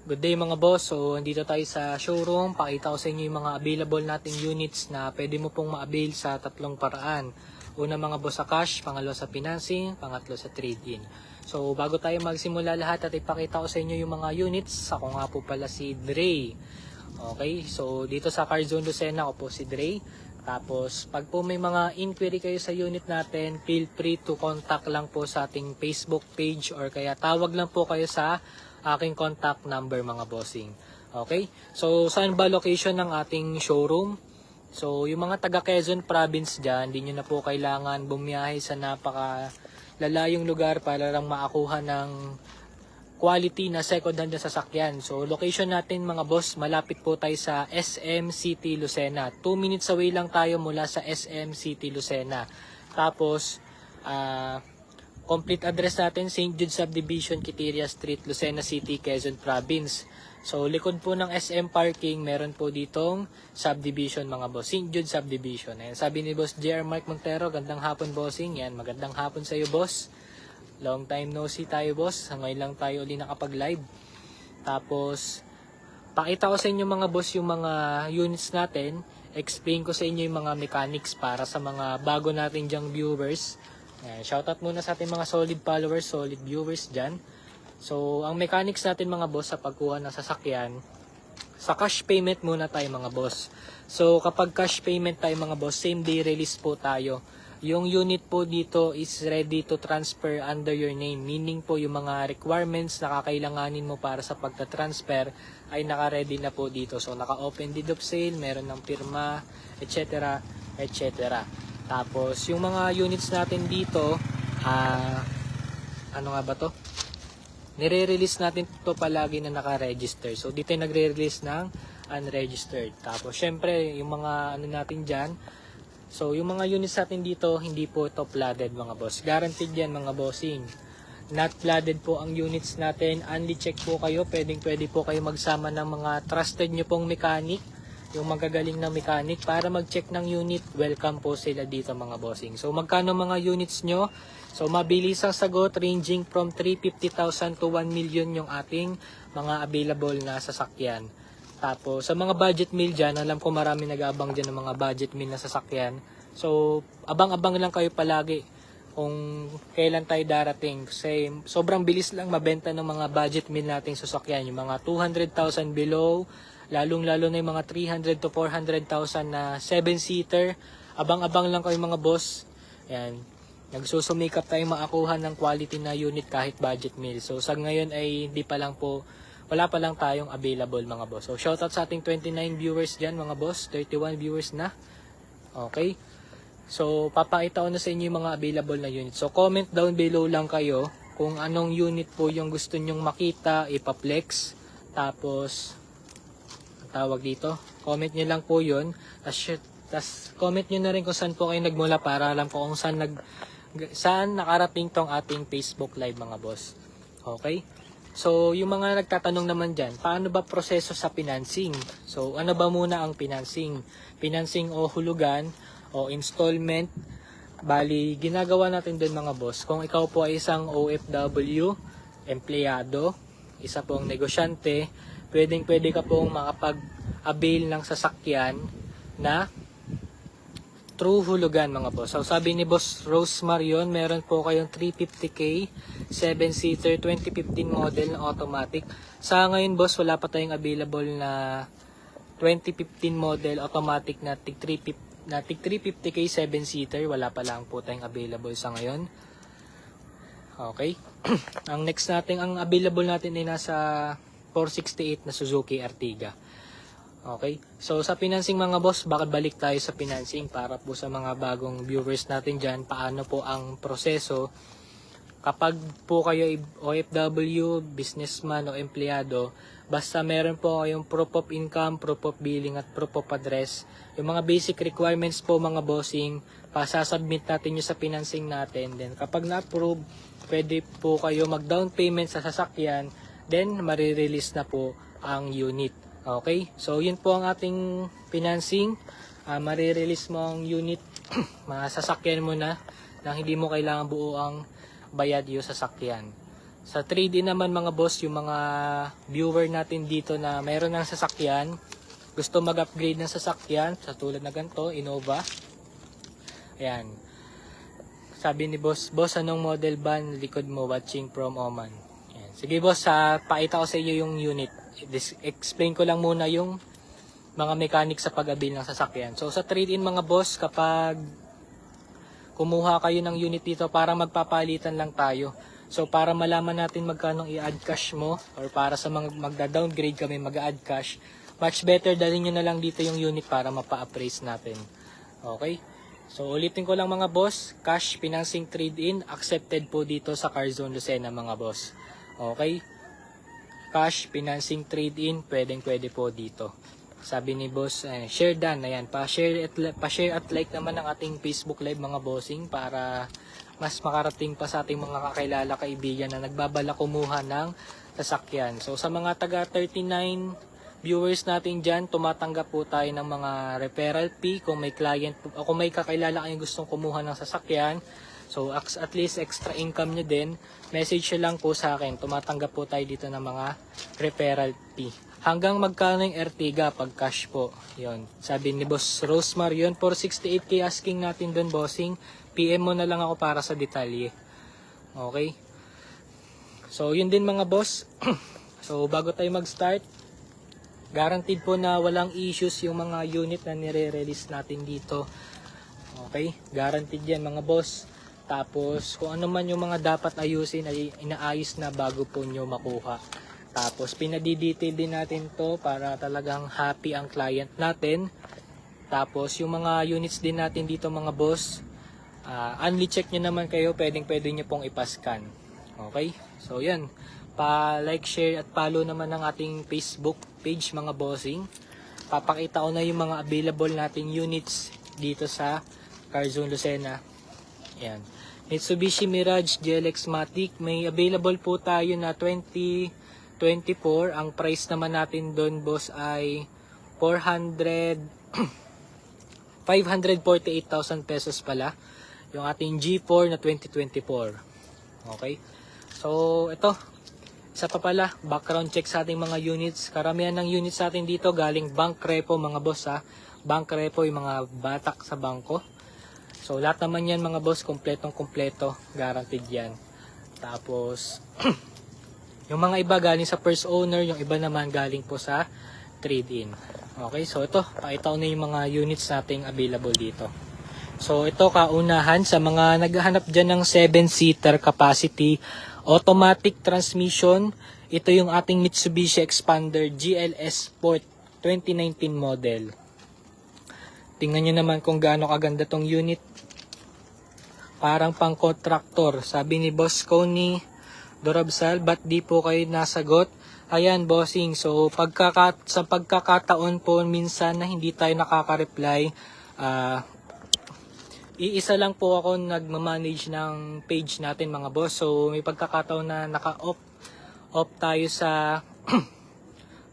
Good day mga boss. So, andito tayo sa showroom. Pakita ko sa inyo yung mga available nating units na pwede mo pong ma-avail sa tatlong paraan. Una mga boss sa cash, pangalawa sa financing, pangatlo sa trade-in. So, bago tayo magsimula lahat at ipakita ko sa inyo yung mga units, ako nga po pala si Dre. Okay, so dito sa Carzon Lucena ako po si Dre. Tapos, pag po may mga inquiry kayo sa unit natin, feel free to contact lang po sa ating Facebook page or kaya tawag lang po kayo sa aking contact number mga bossing. Okay? So, saan ba location ng ating showroom? So, yung mga taga Quezon Province dyan, hindi nyo na po kailangan bumiyahe sa napaka lalayong lugar para lang makakuha ng quality na second hand na sasakyan. So, location natin mga boss, malapit po tayo sa SM City Lucena. 2 minutes away lang tayo mula sa SM City Lucena. Tapos, complete address natin, St. Jude Subdivision, Quiteria Street, Lucena City, Quezon Province. So, likod po ng SM Parking, meron po ditong subdivision mga boss, St. Jude Subdivision. Ayan, sabi ni Boss JR Mark Montero, gandang hapon bossing. Yan, magandang hapon sa iyo boss. Long time no see tayo boss. Ngayon lang tayo uli nakapag-live. Tapos, pakita ko sa inyo mga boss yung mga units natin. Explain ko sa inyo yung mga mechanics para sa mga bago natin dyang viewers. Shoutout muna sa ating mga solid followers, solid viewers dyan. So, ang mechanics natin mga boss sa pagkuha ng sasakyan, sa cash payment muna tayo mga boss. So, kapag cash payment tayo mga boss, same day release po tayo. Yung unit po dito is ready to transfer under your name. Meaning po yung mga requirements na kakailanganin mo para sa pagta-transfer ay naka-ready na po dito. So, naka-open deed of sale, meron ng pirma, etc. etc. Tapos, yung mga units natin dito, ano nga ba to? Nire-release natin to palagi na naka-register. So, dito yung nagre-release ng unregistered. Tapos, syempre, yung mga ano natin dyan, so, yung mga units natin dito, hindi po ito flooded mga boss. Guaranteed yan mga bossing. Not flooded po ang units natin. Only check po kayo. Pwede po kayo magsama ng mga trusted nyo pong mechanic, yung magagaling na mechanic para mag-check ng unit. Welcome po sila dito mga bossing. So magkano mga units nyo? So mabilis ang sagot, ranging from 350,000 to 1 million yung ating mga available na sasakyan. Tapos sa mga budget meal dyan, alam ko marami nag-aabang dyan ng mga budget meal na sasakyan. So abang-abang lang kayo palagi kung kailan tayo darating. Kasi sobrang bilis lang mabenta ng mga budget meal nating sasakyan. Yung mga 200,000 below, lalong-lalo na yung mga 300 to 400,000 na 7-seater. Abang-abang lang kayo mga boss. Ayan. Nagsusumikap tayo makakuha ng quality na unit kahit budget meal. So sa ngayon ay wala pa lang tayong available mga boss. So shoutout sa ating 29 viewers dyan mga boss. 31 viewers na. Okay. So papakita ko na sa inyo yung mga available na unit. So comment down below lang kayo kung anong unit po yung gusto nyong makita, ipaplex. Tapos tawag dito, comment nyo lang po yun. Tas comment nyo na rin kung saan po kayo nagmula para alam ko kung saan nakarating tong ating Facebook live mga boss. Okay? So, yung mga nagtatanong naman dyan, paano ba proseso sa financing? So, ano ba muna ang financing? Financing o hulugan o installment? Bali, ginagawa natin din mga boss. Kung ikaw po ay isang OFW, empleyado, isa pong negosyante, pwede ka pong makapag-avail ng sasakyan na true hulugan mga boss. So sabi ni Boss Rose Marion, meron po kayong 350k 7-seater 2015 model na automatic. Sa ngayon boss, wala pa tayong available na 2015 model automatic na tig 350k 7-seater. Wala pa lang po tayong available sa ngayon. Okay. Ang next natin, ang available natin ay nasa 468 na Suzuki Ertiga. Okay. So sa financing mga boss, balik tayo sa financing para po sa mga bagong viewers natin dyan, paano po ang proseso. Kapag po kayo OFW, businessman o empleyado, basta meron po kayong proof of income, proof of billing at proof of address. Yung mga basic requirements po mga bossing, pasasubmit natin yung sa financing natin. Then kapag na-approve, pwede po kayo mag-down payment sa sasakyan. Then, marirelease na po ang unit. Okay? So, yun po ang ating financing. Marirelease mo ang unit. Masasakyan mo na nang hindi mo kailangan buo ang bayad yung sasakyan. Sa trade-in naman mga boss, yung mga viewer natin dito na mayroon ng sasakyan, gusto mag-upgrade ng sasakyan, sa tulad na ganito, Innova. Ayan. Sabi ni boss, boss anong model ban likod mo watching from Oman? Ayan. Sige boss, pakita ko sa iyo yung unit. Explain ko lang muna yung mga mechanics sa pag-abil ng sasakyan. So sa trade-in mga boss, kapag kumuha kayo ng unit dito, para magpapalitan lang tayo. So para malaman natin magkano i-add cash mo, or para sa mga magda-downgrade kami mag-add cash, much better dalhin nyo na lang dito yung unit para mapa-appraise natin. Okay? So ulitin ko lang mga boss, cash financing trade-in accepted po dito sa Carzon Lucena mga boss. Okay? Cash financing trade-in pwede po dito. Sabi ni boss, share done. Ayan, pa-share at like naman ang ating Facebook live mga bossing para mas makarating pa sa ating mga kakilala, kaibigan na nagbabala kumuha ng sasakyan. So sa mga taga 39 viewers natin dyan, tumatanggap po tayo ng mga referral fee kung may client o kung may kakilala kayong gustong kumuha ng sasakyan. So at least extra income nyo din, message nyo lang po sa akin. Tumatanggap po tayo dito ng mga referral fee. Hanggang magkano yung Ertiga pag cash po. Yun. Sabi ni Boss Rosemar yun, 468k asking natin dun bossing. PM mo na lang ako para sa detalye. Okay? So yun din mga boss. So bago tayo mag-start, guaranteed po na walang issues yung mga unit na nire-release natin dito. Okay? Guaranteed yan mga boss. Tapos kung ano man yung mga dapat ayusin ay inaayos na bago po nyo makuha. Tapos pinadi-detail din natin to para talagang happy ang client natin. Tapos yung mga units din natin dito mga boss, unli check nyo naman kayo, pwede nyo pong ipascan. Okay? So yan, pa-like, share at follow naman ng ating Facebook page mga bossing. Papakita ko na yung mga available nating units dito sa Carzon Lucena. Yan. Mitsubishi Mirage GLX Matic, may available po tayo na 2024. Ang price naman natin doon boss ay 548,000 pesos pala. Yung ating G4 na 2024. Okay? So, ito. Isa pa pala, background check sa ating mga units. Karamihan ng units sa atin dito galing bank repo mga boss ha. Bank repo yung mga batak sa bangko. So, lahat naman yan mga boss, kompletong kompleto. Guaranteed yan. Tapos, yung mga iba galing sa first owner, yung iba naman galing po sa trade-in. Okay, so ito, pakita ko na yung mga units nating available dito. So ito kaunahan sa mga naghahanap dyan ng 7-seater capacity, automatic transmission. Ito yung ating Mitsubishi Expander GLS Sport 2019 model. Tingnan nyo naman kung gaano kaganda tong unit. Parang pang contractor. Sabi ni Boss Connie Dorabsal, ba't di po kayo nasagot? Ayan bossing, so sa pagkakataon po minsan na hindi tayo nakaka-reply, iisa lang po ako nagmamanage ng page natin mga boss. So may pagkakataon na naka-off tayo sa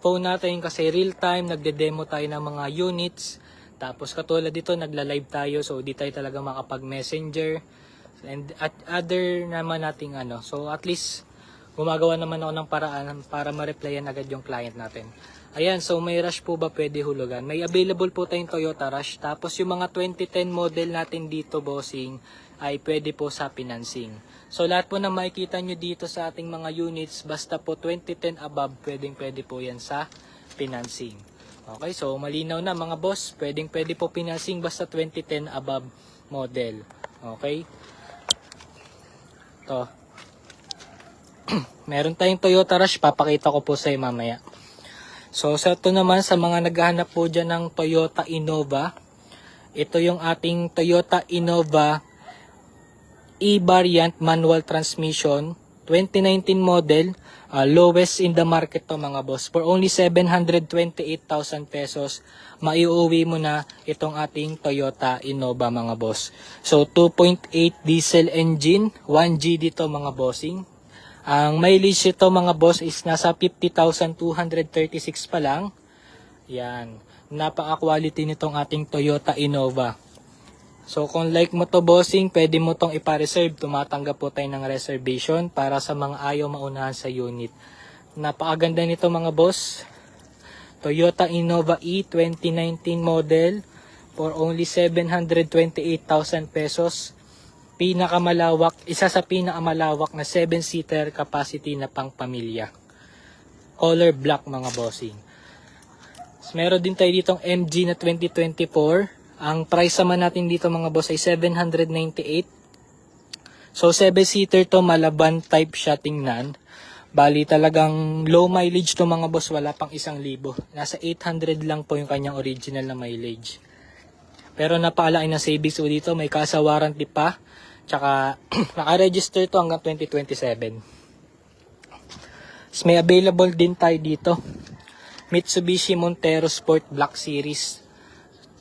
phone natin kasi real time nagde-demo tayo ng mga units. Tapos katulad dito nagla-live tayo, so di tayo talaga makapag-messenger and at other naman nating So at least gumagawa naman ako ng paraan para ma-replyan agad yung client natin. Ayan, so may Rush po ba pwede hulugan? May available po tayong Toyota Rush. Tapos yung mga 2010 model natin dito bossing ay pwede po sa financing. So lahat po na makikita nyo dito sa ating mga units, basta po 2010 above, pwede po yan sa financing. Okay, so malinaw na mga boss, pwede po financing basta 2010 above model. Okay? Ito. Meron tayong Toyota Rush, papakita ko po sa iyo mamaya. So sa ito naman sa mga naghahanap po dyan ng Toyota Innova, ito yung ating Toyota Innova E-Variant Manual Transmission 2019 model, lowest in the market to mga boss. For only 728,000 pesos, maiuwi mo na itong ating Toyota Innova mga boss. So 2.8 diesel engine, 1G dito mga bossing. Ang mileage ito mga boss is nasa 50,236 pa lang. Yan. Napaka-quality nitong ating Toyota Innova. So kung like mo to bossing, pwede mo tong ipa-reserve. Tumatanggap po tayo ng reservation para sa mga ayaw maunahan sa unit. Napakaganda nito mga boss. Toyota Innova E 2019 model for only 728,000 pesos. Pinakamalawak, isa sa pinakamalawak na 7-seater capacity na pang pamilya. Color black mga bossing. So, meron din tayo ditong MG na 2024. Ang price naman natin dito mga boss ay 798. So 7-seater to, Malaban type siya tingnan. Bali talagang low mileage to mga boss, wala pang 1,000. Nasa 800 lang po yung kanyang original na mileage. Pero napaalaki na savings po dito, may kasa warranty pa. Tsaka naka-register to hanggang 2027. So, may available din tayo dito. Mitsubishi Montero Sport Black Series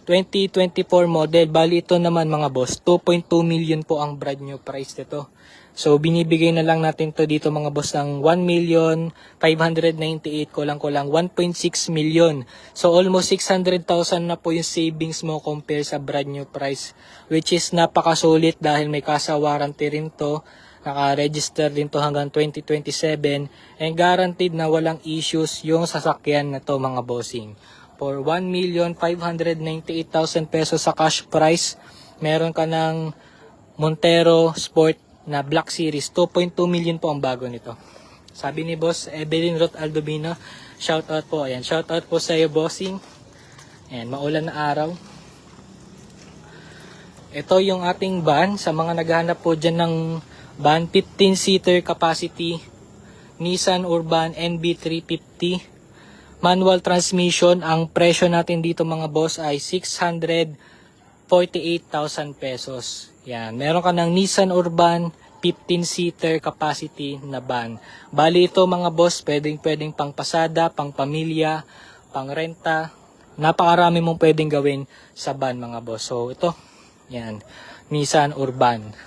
2024 model. Bali ito naman mga boss, 2.2 million po ang brand new price nito. So binibigay na lang natin to dito mga boss ng 1,598,000, kulang-kulang 1.6 million. So almost 600,000 na po yung savings mo compare sa brand new price, which is napakasulit dahil may kasa warranty rin to. Naka-register din to hanggang 2027 and guaranteed na walang issues yung sasakyan na to mga bossing. For 1,598,000 pesos sa cash price, meron ka ng Montero Sport na Black Series. 2.2 million po ang bago nito. Sabi ni Boss Evelyn Ruth Aldovino, shout out po. Ayan, shout out po sa iyo bossing. Ayan, maulan na araw. Ito yung ating van. Sa mga naghahanap po dyan ng van, 15-seater capacity, Nissan Urban NB350. Manual transmission, ang presyo natin dito mga boss ay 648,000 pesos. Yan, meron ka ng Nissan Urban 15-seater capacity na van. Bali ito mga boss, pwedeng pang pasada, pang pamilya, pang renta. Napakarami mong pwedeng gawin sa van mga boss. So ito, yan, Nissan Urban.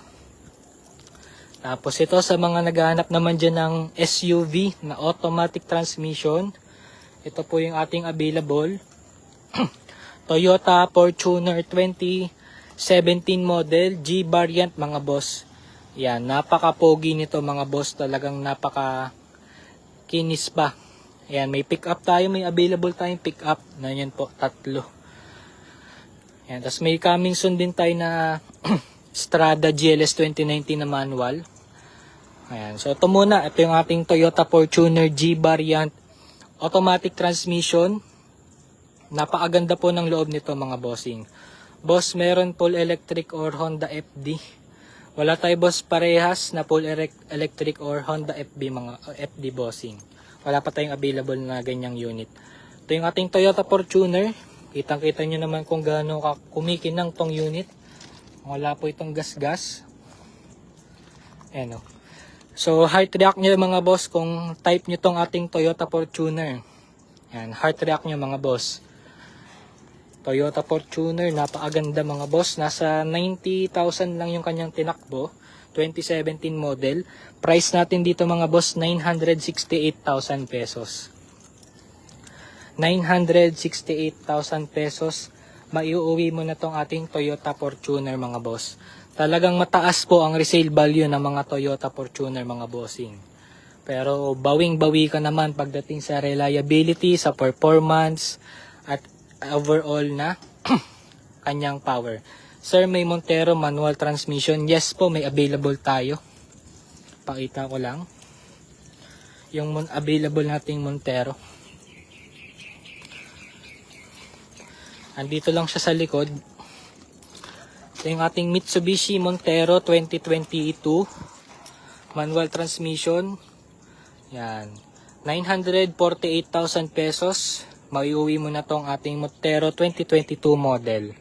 Tapos ito sa mga naghahanap naman dyan ng SUV na automatic transmission. Ito po yung ating available. Toyota Fortuner 2017 model, G variant mga boss. Yan, napaka-pogi nito mga boss. Talagang napaka-kinis pa. Yan, may pick up tayo. May available tayong pick up. Na yan po, 3. Yan, tapos may coming soon din tayo na Strada GLS 2019 na manual. Ayan, so ito muna. Ito yung ating Toyota Fortuner G variant. Automatic transmission. Napakaganda po ng loob nito mga bossing. Boss, meron full electric or Honda FD. Wala tayo boss parehas na full electric or Honda FB mga FD bossing. Wala pa tayong available na ganyang unit. Ito yung ating Toyota Fortuner. Kitang-kita nyo naman kung gaano kumikinang tong unit. Wala po itong gas-gas. Ayan o. So, heart react nyo mga boss kung type nyo tong ating Toyota Fortuner. Yan, heart react nyo mga boss. Toyota Fortuner, napakaganda mga boss. Nasa 90,000 lang yung kanyang tinakbo. 2017 model. Price natin dito mga boss, 968,000 pesos. 968,000 pesos. Maiuwi mo na tong ating Toyota Fortuner mga boss. Talagang mataas po ang resale value ng mga Toyota Fortuner mga bossing. Pero bawing-bawi ka naman pagdating sa reliability, sa performance, at overall na kanyang power. Sir, may Montero manual transmission. Yes po, may available tayo. Pakita ko lang. Yung available nating Montero. Andito lang siya sa likod. Ito yung ating Mitsubishi Montero 2022 manual transmission. Yan, 948,000 pesos. Maiuwi mo na tong ating Montero 2022 model.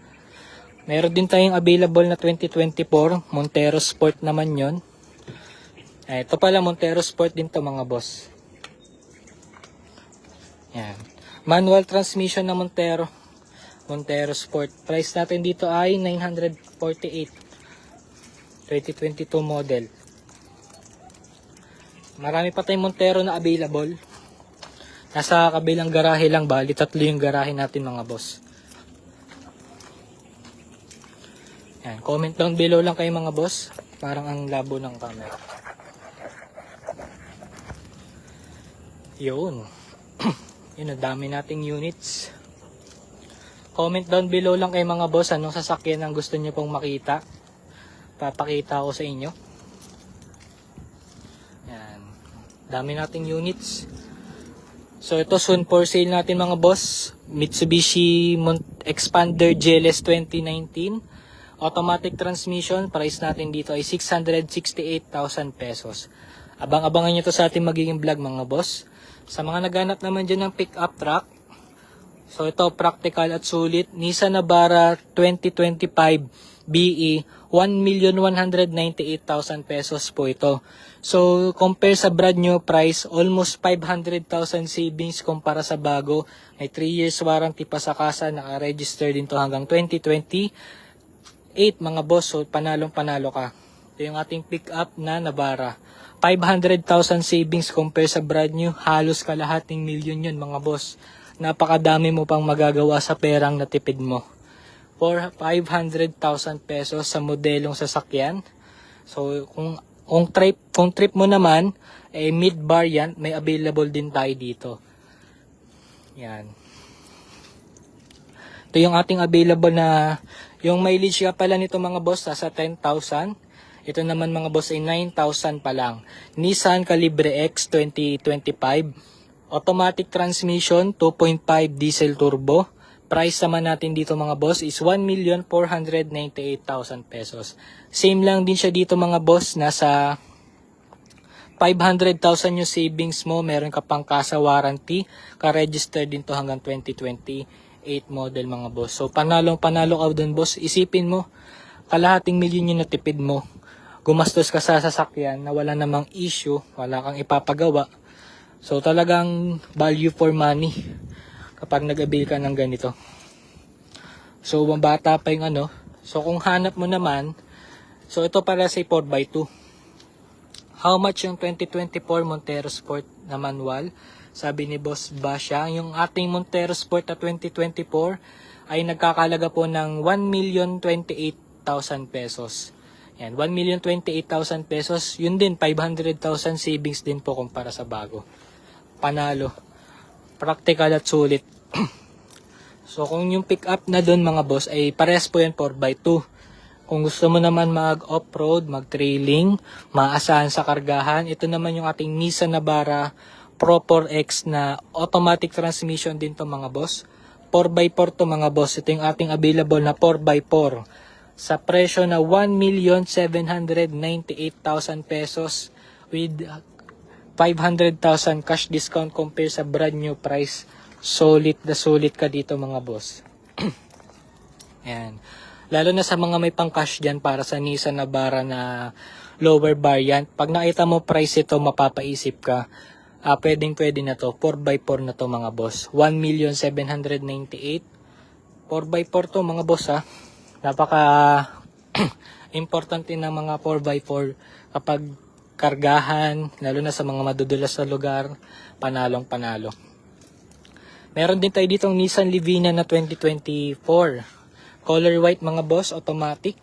Meron din tayong available na 2024 Montero Sport naman yon. Ito pala Montero Sport din to mga boss. Yan, manual transmission na Montero Sport. Price natin dito ay 948. 2022 model. Marami pa tayong Montero na available. Nasa kabilang garahe lang, bali 3 yung garahe natin mga boss. Yan, comment down below lang kayo mga boss. Parang ang labo ng camera. Yun. Yun, ang dami nating units. Comment down below lang kayo mga boss anong sasakyan ang gusto nyo pong makita. Papakita ko sa inyo. Yan. Dami nating units. So ito soon for sale natin mga boss. Mitsubishi Expander GLS 2019. Automatic transmission. Price natin dito ay 668,000 pesos. Abang-abangan nyo to sa ating magiging vlog mga boss. Sa mga naghanap naman dyan ng pick-up truck. So ito practical at sulit. Nissan Navara 2025 BE. 1,198,000 pesos po ito. So, compare sa brand new price, almost 500,000 savings kumpara sa bago. May 3 years warranty pa sa kasa, naka-register din to hanggang 2028 mga boss. So, panalong-panalo ka. Ito yung ating pick-up na Navara. 500,000 savings compare sa brand new, halos kalahating milyon yun mga boss. Napakadami mo pang magagawa sa perang natipid mo. For 500,000 pesos sa modelong sasakyan. So, kung trip mo naman, mid variant, may available din tayo dito. Yan. Ito yung ating available na, yung mileage ka pala nito mga boss, sa 10,000. Ito naman mga boss ay 9,000 pa lang. Nissan Calibre X 2025. Automatic transmission, 2.5 diesel turbo. Price naman natin dito mga boss is 1,498,000 pesos. Same lang din siya dito mga boss. Nasa 500,000 yung savings mo. Meron ka pang kasa warranty. Ka-register din to hanggang 2028 model mga boss. So panalo ka dun boss. Isipin mo, kalahating milyon yung natipid mo. Gumastos ka sa sasakyan na wala namang issue. Wala kang ipapagawa. So talagang value for money kapag nag-avail ka ng ganito. So, mabata pa yung ano. So, kung hanap mo naman, so ito para sa 4x2. How much yung 2024 Montero Sport na manual? Sabi ni Boss Basha, yung ating Montero Sport na 2024 ay nagkakalaga po ng 1,028,000 pesos. Yan, 1,028,000 pesos. Yun din, 500,000 savings din po kumpara sa bago. Panalo. Practical at sulit. So kung yung pick up na doon mga boss ay pares po yan 4x2. Kung gusto mo naman mag off-road, mag trailing, maasahan sa kargahan, ito naman yung ating Nissan Navara Pro 4X na automatic transmission din to mga boss. 4x4 to mga boss. Ito yung ating available na 4x4 sa presyo na 1,798,000 pesos with 500,000 cash discount compare sa brand new price. Solid na solid ka dito mga boss. Yan. Lalo na sa mga may pang cash dyan para sa Nissan Navara na lower variant. Pag nakita mo price ito, mapapaisip ka. Pwedeng-pwede na to. 4x4 na to mga boss. 1,798,000. 4x4 to mga boss ha. Napaka importante ng mga 4x4 kapag kargahan, lalo na sa mga madudulas sa lugar, panalong panalo. Meron din tayo ditong Nissan Livina na 2024. Color white mga boss, automatic.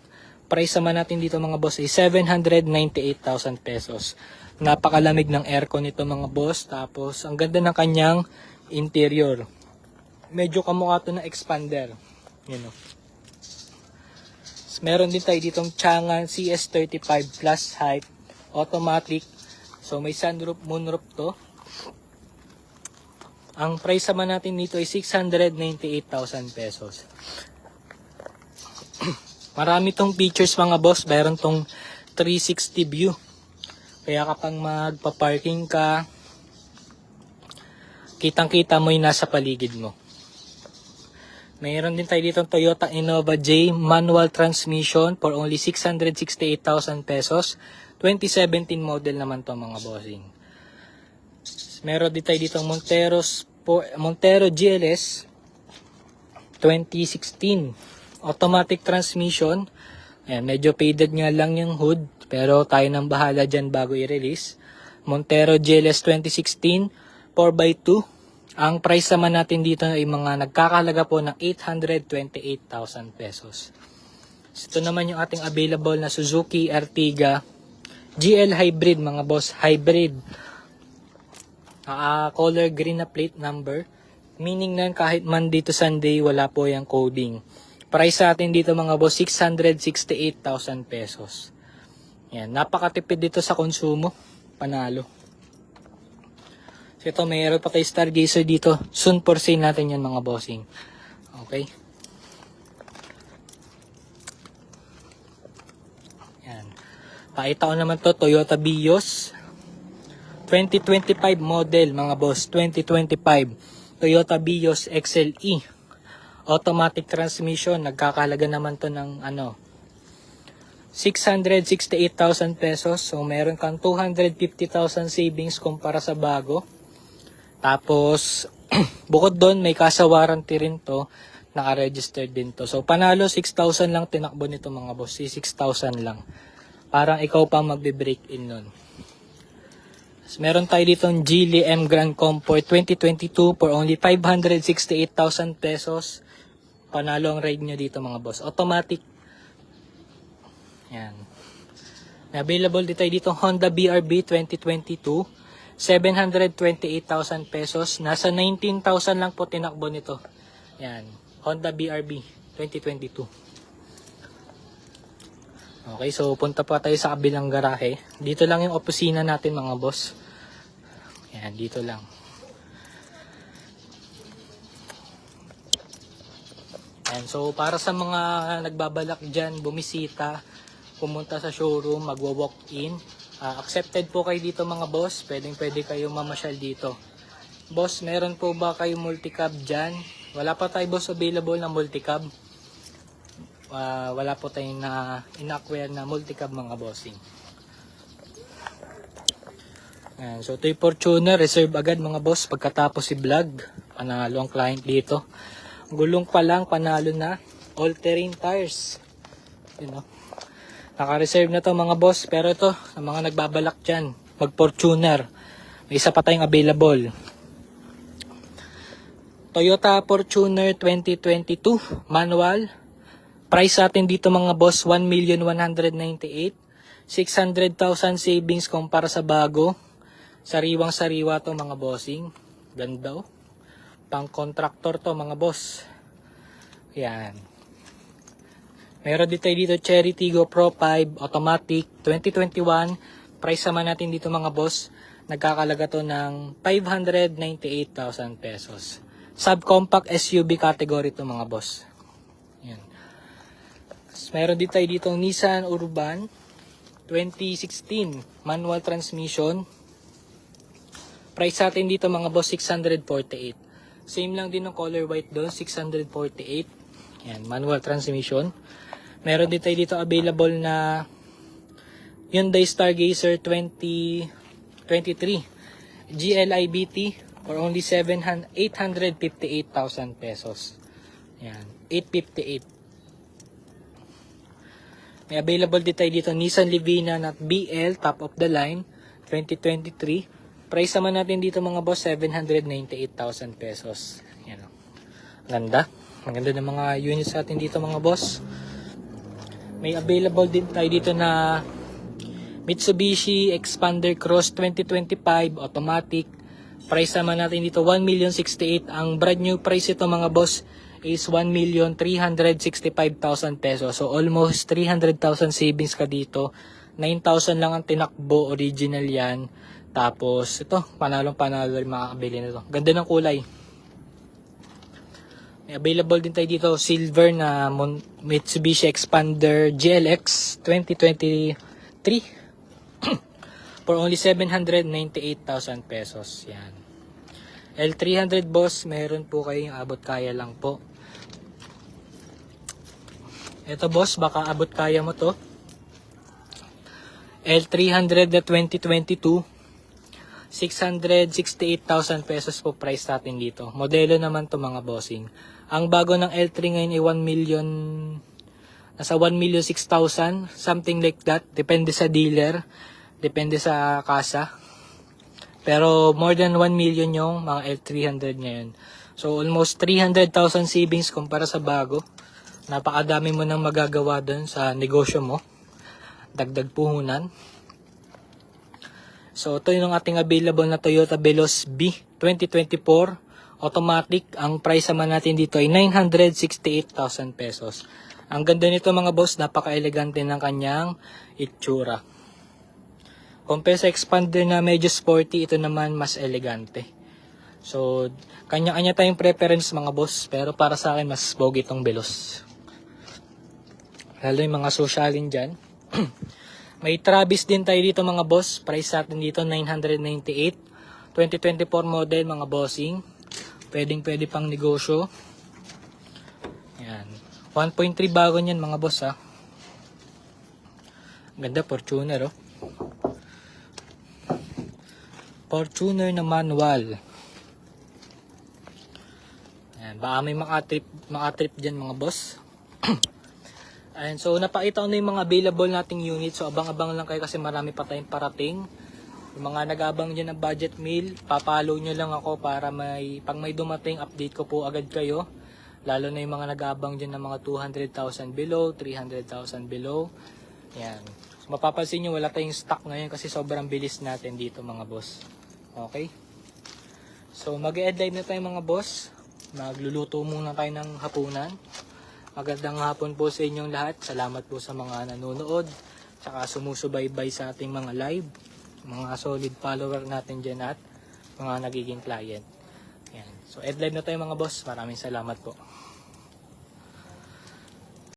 Price naman natin dito mga boss ay 798,000 pesos. Napakalamig ng aircon nito mga boss. Tapos ang ganda ng kanyang interior. Medyo kamukha to na expander. Yun o. Meron din tayo ditong Changan CS35 Plus Height. Automatic. So may sunroof, moonroof to. Ang price naman natin dito ay 698,000 pesos. Marami tong features mga boss. Meron tong 360 view. Kaya kapag magpa-parking ka, kitang-kita mo yung nasa paligid mo. Mayroon din tayo dito Toyota Innova J manual transmission for only 668,000 pesos. 2017 model naman to mga bossing. Meron din tayo dito Montero GLS 2016 automatic transmission. Ayan, medyo faded nga lang yung hood pero tayo nang bahala dyan bago i-release. Montero GLS 2016 4x2. Ang price naman natin dito ay mga nagkakahalaga po ng 828,000 pesos. Ito naman yung ating available na Suzuki Ertiga GL Hybrid mga boss. Hybrid. Color green na plate number. Meaning na kahit Monday to Sunday, wala po yung coding. Price sa atin dito mga boss, 668,000 pesos. Yan, napakatipid dito sa konsumo. Panalo. So ito, mayroon pa tayo Stargazer dito. Soon for sale natin yan mga bossing. Okay. Yan. Pakita ko naman to, Toyota Vios. 2025 model mga boss. 2025. Toyota Vios XLE. Automatic transmission. Nagkakahalaga naman to ng 668,000 pesos. So, meron kang 250,000 savings kumpara sa bago. Tapos, bukod doon, may kasa warranty rin to. Naka-registered din to. So, panalo 6,000 lang tinakbo nito mga boss. 6,000 lang. Parang ikaw pa magbe-break in nun. So, meron tayo dito ng Geely M Grand Comfort 2022 for only 568,000 pesos. Panalo ang ride nyo dito mga boss. Automatic. Yan. Available dito Honda BRB 2022. 728,000 pesos. Nasa 19,000 lang po tinakbo nito. Yan. Honda BRB 2022. Okay, so punta pa tayo sa kabilang garahe. Dito lang yung opisina natin mga boss. Yan, dito lang. Yan, so para sa mga nagbabalak dyan, bumisita, pumunta sa showroom, magwa-walk-in. Accepted po kayo dito mga boss. Pwede kayo mamasyal dito. Boss, meron po ba kayo multicab dyan? Wala pa tayo boss available na multicab. Wala po tayong in-acquire na multicab mga bossing. Yan, so ito yung Fortuner. Reserve agad mga boss pagkatapos si vlog. Panalo ang client dito. Gulong pa lang, panalo na. All-terrain tires. You know. Naka-reserve na to mga boss. Pero ito, sa mga nagbabalak dyan, mag-Fortuner. May isa pa tayong available. Toyota Fortuner 2022 manual. Price natin dito mga boss, 1,198,000. 600,000 savings kumpara sa bago. Sariwang-sariwa to mga bossing. Ganda oh. Pang contractor to mga boss. Yan. Meron dito Cherry Tiggo Pro 5 automatic 2021. Price naman natin dito mga boss. Nagkakalaga to ng 598,000 pesos. Subcompact SUV category to mga boss. Yan. Meron dito Nissan Urban 2016 manual transmission. Price natin dito mga boss 648. Same lang din ng color white doon, 648. Yan, manual transmission. Meron dito available na Hyundai Stargazer 2023 GLIBT for only 858,000 pesos. Yan, 858. May available dito Nissan Livina na BL top of the line 2023. Price naman natin dito mga boss, 798,000 pesos. Yan o. Ganda. Maganda ng mga units natin dito mga boss. May available din tayo dito na Mitsubishi Expander Cross 2025 automatic. Price naman natin dito, 1,068,000. Ang brand new price ito mga boss is 1,365,000 pesos. So almost 300,000 savings ka dito. 9,000 lang ang tinakbo, original yan. Tapos, ito, panalong-panalo rin makakabili nito. Ganda ng kulay. May available din tayo dito, silver na Mitsubishi Expander GLX 2023 for only 798,000 pesos. Yan. L300 boss, meron po kayong abot kaya lang po. Ito boss, baka abot kaya mo to. L300 na 2022 668,000 pesos po price natin dito. Modelo naman to mga bossing. Ang bago ng L3 ngayon ay 1 million, nasa 1,006,000, something like that. Depende sa dealer, depende sa kasa. Pero more than 1 million yung mga L300 ngayon. So almost 300,000 savings kumpara sa bago. napakadami mo nang magagawa doon sa negosyo mo. Dagdag puhunan. So ito yung ating available na Toyota Veloz B 2024 automatic. Ang price naman natin dito ay 968,000 pesos. Ang ganda nito mga boss, napaka-elegante ng kanyang itsura. Compare sa Expander na medyo sporty, ito naman mas elegante. So, kanya-kanya tayong preference mga boss, pero para sa akin mas pogi itong Veloz. Lalo yung mga socialin dyan. May Travis din tayo dito mga boss, price natin dito 998. 2024 model mga bossing. Pwede pang negosyo. Yan. 1.3 bago niyan mga boss ha. Ganda, Fortuner oh. Fortuner na manual. Ayan, baka may makatrip dyan mga boss. Ayan, so napakita ko na yung mga available nating unit. So abang-abang lang kayo kasi marami pa tayong parating. Yung mga nag-abang dyan ng budget meal, papalo nyo lang ako para pag may dumating, update ko po agad kayo. Lalo na yung mga nag-abang dyan ng mga 200,000 below, 300,000 below. Yan. So, mapapansin nyo, wala tayong stock ngayon kasi sobrang bilis natin dito mga boss. Okay? So, mag-e-live na tayo mga boss. Magluluto muna tayo ng hapunan. Magandang hapon po sa inyong lahat. Salamat po sa mga nanonood. Tsaka sumusubaybay sa ating mga live. Mga solid follower natin dyan at mga nagiging client. Yan. So, e-live na tayo mga boss. Maraming salamat po.